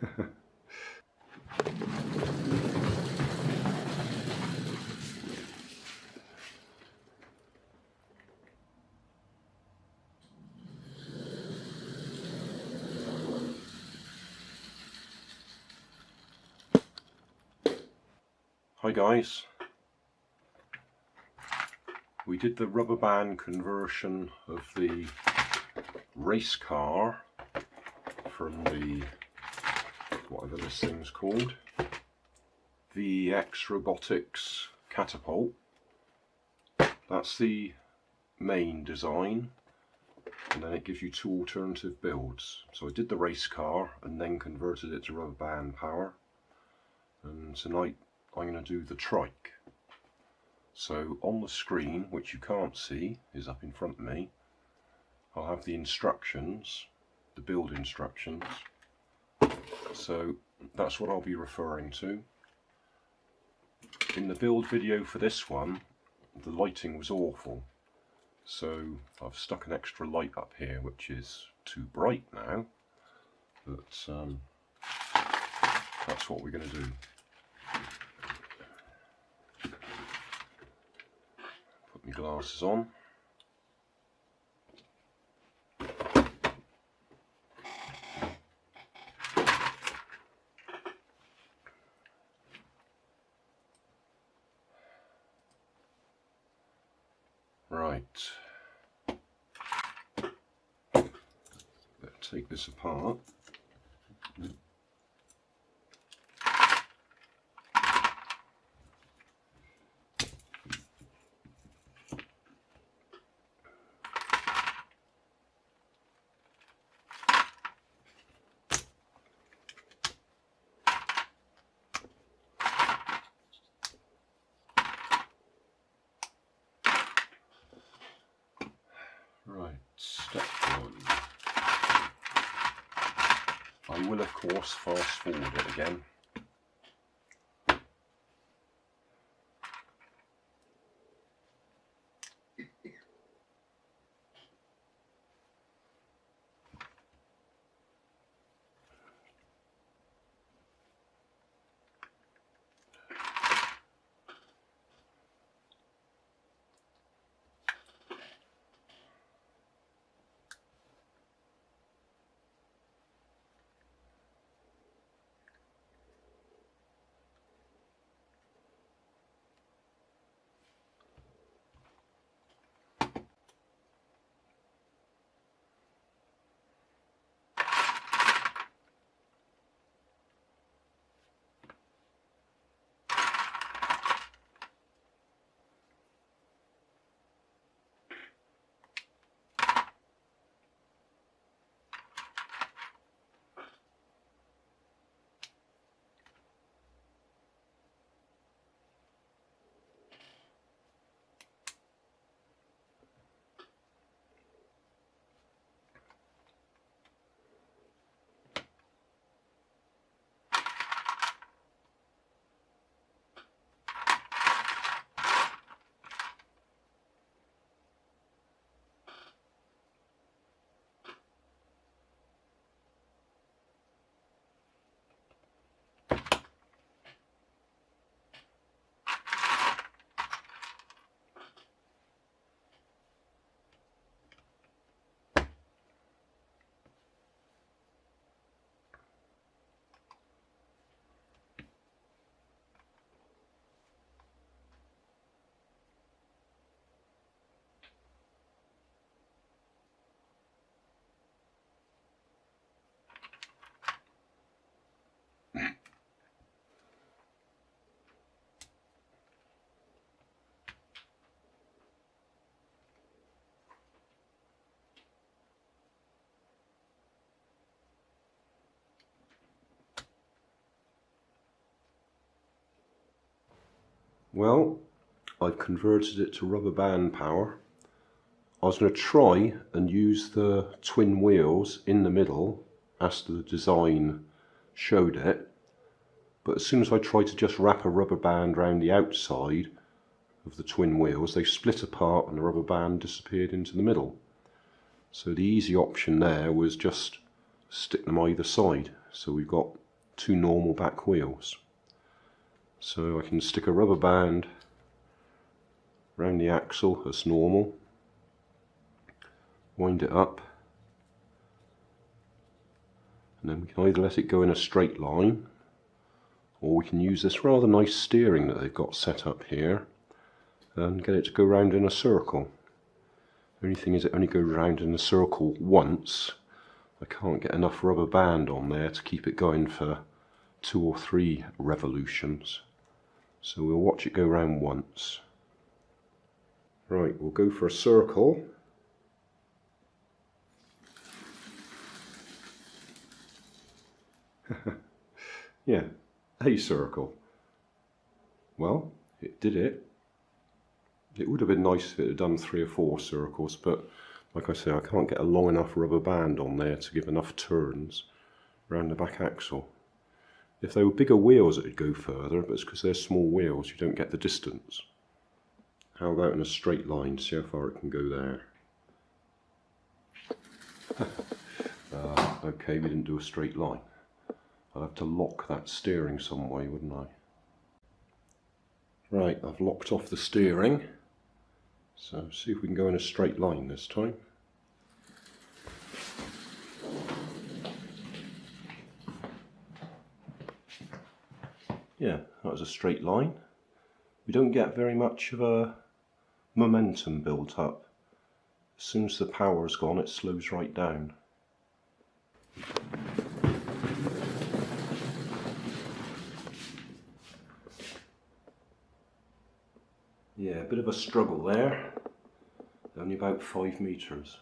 Hi guys, we did the rubber band conversion of the race car from the, whatever this thing's called, VEX Robotics Catapult. That's the main design, and then it gives you two alternative builds. So I did the race car and then converted it to rubber band power, and tonight I'm going to do the trike. So on the screen, which you can't see, is up in front of me, I'll have the instructions, the build instructions. So that's what I'll be referring to. In the build video for this one, the lighting was awful, so I've stuck an extra light up here which is too bright now, but that's what we're going to do. Put my glasses on. Right, let's take this apart. Right, step one. I will of course fast forward it again. Well, I've converted it to rubber band power. I was going to try and use the twin wheels in the middle as the design showed it, but as soon as I tried to just wrap a rubber band around the outside of the twin wheels, they split apart and the rubber band disappeared into the middle. So the easy option there was just stick them either side. So we've got two normal back wheels. So I can stick a rubber band around the axle as normal, wind it up, and then we can either let it go in a straight line, or we can use this rather nice steering that they've got set up here and get it to go round in a circle. The only thing is it only goes round in a circle once. I can't get enough rubber band on there to keep it going for 2 or 3 revolutions. So we'll watch it go round once. Right, we'll go for a circle. Yeah, a circle. Well, it did it. It would have been nice if it had done 3 or 4 circles, but like I say, I can't get a long enough rubber band on there to give enough turns around the back axle. If they were bigger wheels it would go further, but it's because they're small wheels you don't get the distance. How about in a straight line, see how far it can go there. Okay, we didn't do a straight line. I'll have to lock that steering some way, wouldn't I? Right, I've locked off the steering. So see if we can go in a straight line this time. Yeah, that was a straight line. We don't get very much of a momentum built up. As soon as the power's gone, it slows right down. Yeah, a bit of a struggle there. Only about 5 meters.